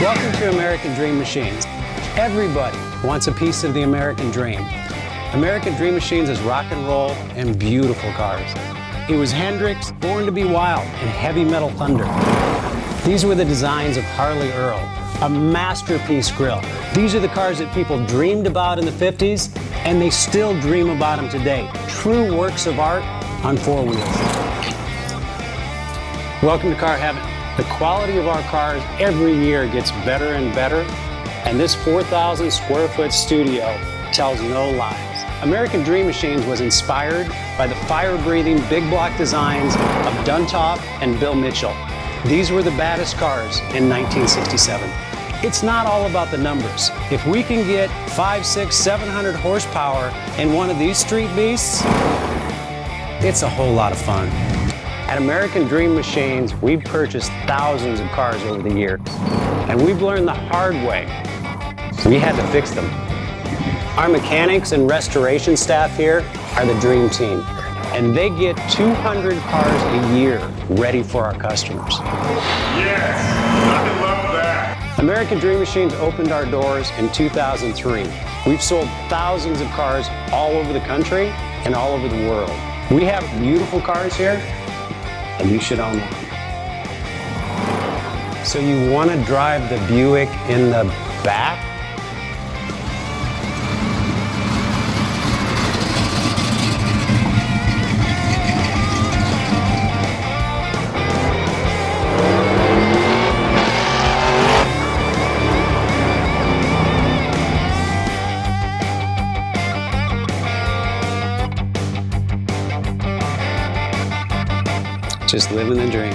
Welcome to American Dream Machines. Everybody wants a piece of the American dream. American Dream Machines is rock and roll and beautiful cars. It was Hendrix, Born to be Wild, and Heavy Metal Thunder. These were the designs of Harley Earl, a masterpiece grille. These are the cars that people dreamed about in the 50s, and they still dream about them today. True works of art on four wheels. Welcome to Car Heaven. The quality of our cars every year gets better and better, and this 4,000 square foot studio tells no lies. American Dream Machines was inspired by the fire-breathing big block designs of Duntop and Bill Mitchell. These were the baddest cars in 1967. It's not all about the numbers. If we can get 500, 600, 700 horsepower in one of these street beasts, it's a whole lot of fun. At American Dream Machines, we've purchased thousands of cars over the years, and we've learned the hard way. We had to fix them. Our mechanics and restoration staff here are the dream team, and they get 200 cars a year ready for our customers. Yes, I love that. American Dream Machines opened our doors in 2003. We've sold thousands of cars all over the country and all over the world. We have beautiful cars here, and you should own one. So you want to drive the Buick in the back? Just living the dream.